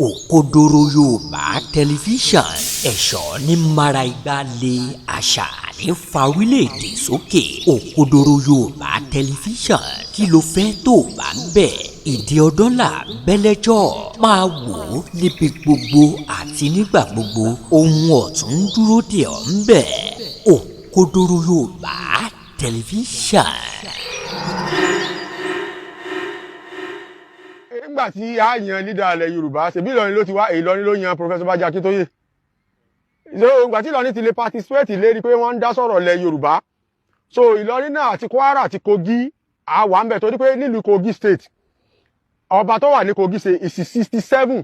Òkodoro Yorùbá tẹlifíṣàn ẹ̀ṣọ́ ní mara igba lé àṣà ní fa orílẹ̀-èdè sókè. Òkodoro Yorùbá tẹlifíṣàn kí ló fẹ́ tó bá ń bẹ̀. Ìdí ọdún là bẹ́lẹ́jọ́ máa wò ó níbi gbogbo àti nígbà gbogbo ohun ọ̀tún dúró dè ọ́ ń bẹ̀. Òkodoro Yorùbá tẹlifíṣàn. Nígbà tí a yan lídà ilẹ̀ Yorùbá ṣebí Ìlọrin ló ti wá, Ìlọrin ló yan Professor Bánjí Akíntóyè. Ìgbà tí Ìlọrin ti lè participate lérí pé wọ́n ń dá sọ̀rọ̀ ilẹ̀ Yorùbá, so Ìlọrin náà àti Kwara àti Kogi àwa ń bẹ̀ torí pé nílùú Kogi state ọba tó wà ní Kogi state ìsì 67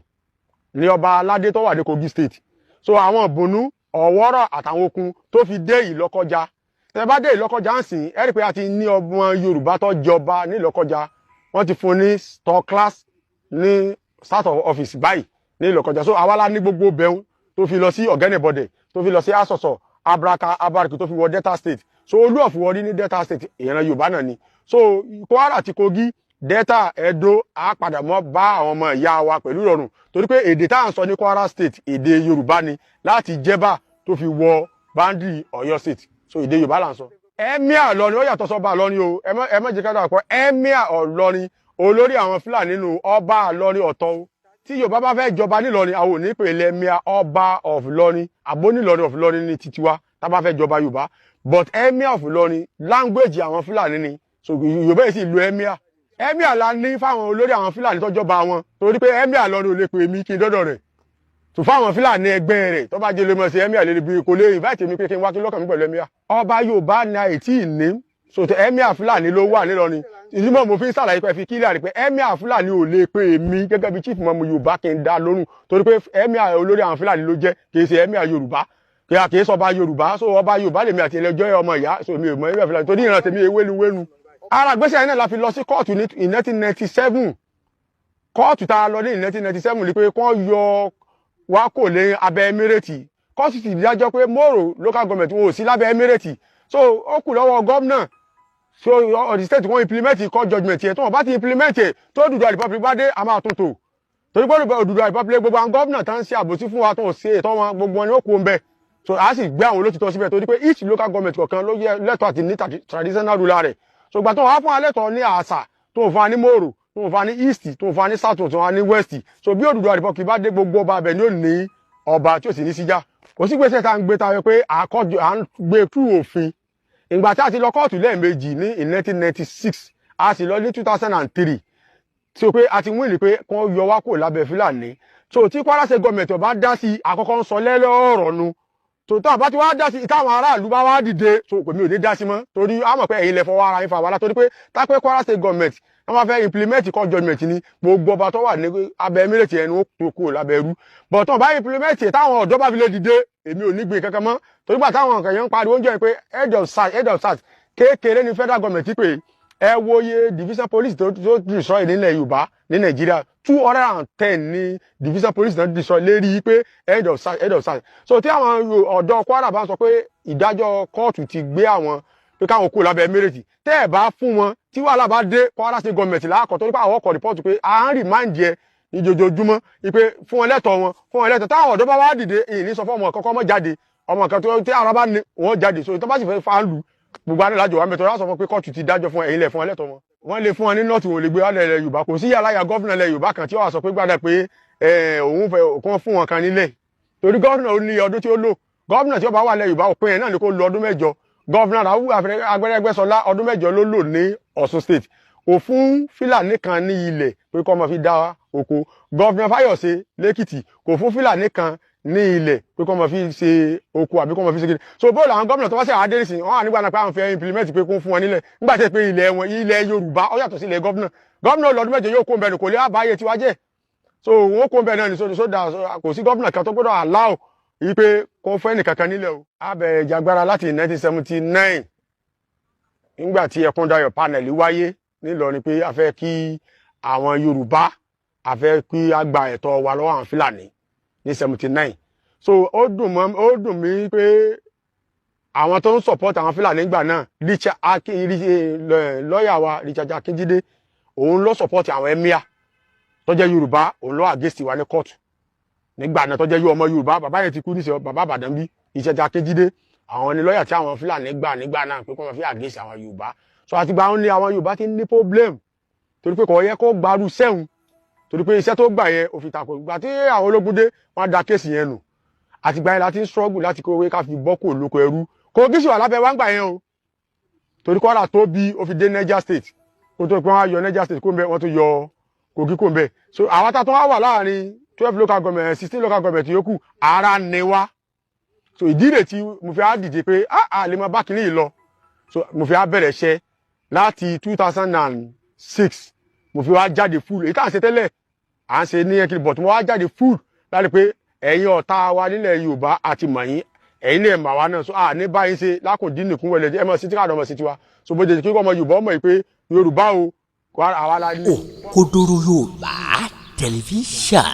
ní ọba aládé tó wà ní Kogi state. So àwọn Bùnú, Ọ̀wọ́rọ̀ àtàwọn Okun tó fi dé Ìlọ́kọjà. Tẹ́ bá dé Ìlọ́kọjà ń sìn ẹ rí pé a ti ní ọmọ Yorùbá tó jọba ní Ìlọ́kọjà. Wọ́n ti fún ní store class ní start of office báyìí ní Ìlọ́kọjà. So àwa la ní gbogbo bẹ̀rù tó fi lọ sí Ọ̀gẹ́nìbọ̀dẹ̀ tó fi lọ sí Asọ̀sọ̀ Abaraka tó fi wọ Delta state. So Olú of Warri ní Delta state ìran Yorùbá náà ni. So Kwara àti Kogi Delta Edo á padà mọ́ bá àwọn ọmọ ìyá wa pẹ̀lú ìrọ̀rùn torí pé èdè tá à ń sọ ní Kwara state èdè Yorùbá ni láti Jẹ̀bà tó fi wọ boundary Ọ̀yọ́ state. So èdè Yorùbá là ń sọ. Emir Ìlọrin ó yàtọ̀ sọ́ba Ìlọrin o ẹ má jẹ́ ká dà pọ̀ Emir Ìlọrin olórí àwọn Fúlàní nínú ọba Ìlọrin ọ̀tọ̀ o. Tí Yorùbá bá fẹ́ jọba nílọrin àwọn ò ní pè lẹ́ Emir ọba of Ìlọrin àbónílọrin of Ìlọrin ní títí wa tá bá fẹ́ jọba Yorùbá but Emir of Ìlọrin language àwọn Fúlàní ni. So Yorùbá yìí sì lu Emir. Emir la ní fáwọn olórí àwọn Fúlàní tó jọba wọn torí pé Emir Ìlọrin ò lè pè mí kí n dọ́dọ̀ rẹ̀. So fáwọn Fúlàní ẹgbẹ́ rẹ̀ tó bá jẹ́ lè mọ̀ sí Emir lè bí kò lè invite mi pé kí n wá kí lọ́kàn mi pẹ̀lú Emir. Ọba Yorùbá ni àìtí ní so Emir Fúlàní ló wà nílọrin. Ìdímọ̀ mo fi ń ṣàlàyé pé fi kílẹ̀ àrí pé Emir Fúlàní ò lè pè mí gẹ́gẹ́ bí chief mọ̀mú Yorùbá kí n dá lórùn torí pé Emir olórí àwọn Fúlàní ló jẹ́ kì í ṣe Emir Yorùbá kì í sọ ọba Yorùbá. So ọba Yorùbá lèmi àti ẹlẹ́jọ́ ọmọ ìyá so mi ò mọ Emir Fúlàní torí ìran tèmi ewéluwélu. Ara gbèsè náà la fi lọ sí kóòtù ní 1997 kóòtù tá a lọ ní 1997 ni pé kán yọ wá kò lé abẹ́ Emirate kóòtù ti dájọ́ pé Moro local government wọn ò sí lábẹ́ Emirate. So ó kù lọ́wọ́ gómìnà so the state wọ́n implement court judgment yẹn tó wọ́n bá ti implement ẹ̀ tó Odùduwà republic bá dé a máa tún tò torí pé Odùduwà republic gbogbo àwọn gómìnà tá ń ṣe àbòsí fún wa tó ń ṣe ètò wọn gbogbo wọn ni ó kú ń bẹ so a sì gbé àwọn olótìtọ́ síbẹ̀ torí pé each local government kọ̀ọ̀kan ló yẹ lẹ́tọ̀ọ́ àti ní traditional ruler rẹ̀ so gbà tó wọ́n á fún wa lẹ́tọ̀ọ́ ní àṣà tó ń fún wa ní Moro tó ń fún wa ní east tó ń fún wa ní south tó ń fún wa ní west so bí Odùduwà republic bá dé gbogbo ọba abẹ ni ó ní ọba tí ò sì ní síjà kò sí gbèsè tá à ń gbé tayọ pé à ń gbé kúrò òfin. Ìgbà tí a ti lọ kóòtù lẹ́ẹ̀mejì ní 1996 a sì lọ ní 2003 so pé a ti win ní pé kán yọ wá kò lábẹ́ Fúlàní so tí Kwara State gọọmẹ̀ntì ọba dá sí àkọ́kọ́ ń sọ lẹ́lọ́rọ̀ nu so tá a bá ti wá dá sí táwọn aráàlú bá wá dìde so pèmí ò ní dá sí mọ́ torí a mọ̀ pé ẹ̀yin lẹ fọwọ́ ara yín fa wàhálà torí pé tápẹ́ Kwara State gọọmẹ̀ntì wọ́n máa fẹ́ implement court judgment ni gbogbo ọba tó wà ní abẹ́ Emirate ẹnu tó kúrò lábẹ́ ẹrú but tó bá implement táwọn ọ̀dọ́ bá fi lè dìde èmi ò ní gbé kankan mọ́ torí gbà táwọn nǹkan yẹn ń pariwo oúnjẹ pé head of SARS kékeré ní federal government pé ẹ wo iye division police tó destroy nílẹ̀ Yorùbá ní Nàìjíríà 210 ní division police náà destroy lérí pé head of SARS so tí àwọn ọ̀dọ́ Kwara bá ń sọ pé ìdájọ́ kóòtù ti gbé àwọn pé káwọn kó lábẹ́ Emirate tẹ́ ẹ̀ bá fún wọn tí wàhálà bá dé Kwara State government láàkọ́ torí pé àwọn ọkọ̀ report pé à ń remind yẹ ní jojoojúmọ́ pé fún wọn lẹ́tọ̀ọ́ táwọn ọ̀dọ́ bá wá dìde ìní sọ fún ọmọ kọ́kọ́ mọ́ jáde ọmọ kan tó tí ara bá ní wọn jáde so tó bá sì fẹ́ fa lù gbogbo àná lájọ wa mẹ́tọ́ láti sọ fún pé kóòtù ti dájọ́ fún ẹ̀yin lẹ̀ fún ẹlẹ́tọ̀ wọn. Wọ́n lè fún wọn ní nọ́ọ̀tì wọn lè gbé wálẹ̀ ilẹ̀ Yorùbá kò sí aláya gọ́fìnà ilẹ̀ Yorùbá kan tí ó wà sọ pé gbàdá pé òun fẹ́ kàn fún wọn kan nílẹ̀ torí gọ́fìnà ó ní ọdún tí ó lò gọ́fìnà tí ó bá wà ilẹ̀ Yorùbá òpin ẹ̀ náà ni kó lo ọdún mẹ́jọ gọ́fìnà Ràúfù Arẹ́gbẹ́ṣọlá ọdún mẹ́jọ ló lò ní Ọ̀ṣun state kò fún Fúlàní kan ní ilẹ̀ pé kó máa fi dá oko gọ́fìnà Fáyọ̀ṣe lẹ́kìtì kò fún Fúlàní kan ní ilẹ̀ pé kó máa fi ṣe oko àbí kó máa fi ṣe kiri so bóòlù àwọn gómìnà tó wá sí àdéhìsì wọn wà nígbà náà pé àwọn fẹ́ implement pé kún fún wọn nílẹ̀ nígbà tí pé ilẹ̀ wọn ilẹ̀ Yorùbá ó yàtọ̀ sí ilẹ̀ gómìnà lọ́dún mẹ́jọ yóò kó ń bẹ ní kò lè àbáyé tiwa jẹ́ so wọn kó ń bẹ náà ní sódà kò sí gómìnà kan tó gbọ́dọ̀ allow yìí pé kó fẹ́ nìkankan nílẹ̀ o. A bẹ̀rẹ̀ ìjàgbara láti 1979 nígbà tí Ẹkúndayọ̀ panel wáyé nílọrin pé a fẹ́ kí àwọn Yorùbá a fẹ́ kí a gba ẹ̀tọ́ wa lọ́wọ́ àwọn Fúlàní ní 79 so ó dùn mí pé àwọn tó ń support àwọn Fúlàní nígbà náà lọ́ọ̀yà wa Richard Akínjídé òun ló support àwọn Emir tó jẹ́ Yorùbá òun ló against wa ní court nígbà náà tó jẹ́ yóò ọmọ Yorùbá bàbá yẹn ti kú níṣẹ́ bàbá Ìbàdàn bí Ìṣẹ̀jà Akíjídé àwọn ni lọ́ọ̀yà tí àwọn Fúlàní nígbà náà pé kó máa fi àgéṣì àwọn Yorùbá so àtìgbà wọn ni àwọn Yorùbá ti ní problem torí pé kò yẹ kó gbarú sẹ́hùn torí pé iṣẹ́ tó gbà yẹn òfin tako ìgbà tí àwọn ológun dé wọ́n da kéèsì yẹn nù àtìgbà yẹn láti ń struggle láti kó owó ká fi bọ́ kó lóko ẹrú Kogi sì wà lábẹ́ wá ń gbà yẹn o torí Kwara tó bí ó fi dé Niger State kó tó pé wọ́n á yọ Niger State kó ń bẹ wọ́n tó yọ Kogi kó ń bẹ so àwọn tá tó wà láàrin 12 local government 16 local government yòókù ara ni wá so ìdí rẹ̀ tí mo fi á dìde pé a lè máa bá kínní yìí lọ so mo fi á bẹ̀rẹ̀ iṣẹ́ láti 2006 mo fi wá jáde full èyí tá à ń ṣe tẹ́lẹ̀ à ń ṣe ní ẹkìlì but mo wá jáde full láti pé ẹ̀yin ọ̀tá wa nílẹ̀ Yorùbá àti mọ̀yìn ẹ̀yin náà mà wá náà so ní báyìí ṣe lákùndín nìkún wẹ̀lẹ̀ ẹ mọ̀ sí tí káàdọ̀ mọ̀ sí tiwa so bó jẹ́ kí ọmọ Yorùbá mọ̀ pé Yorùbá o àwa la ní. Òkodoro Yorùbá tẹlifíṣàn.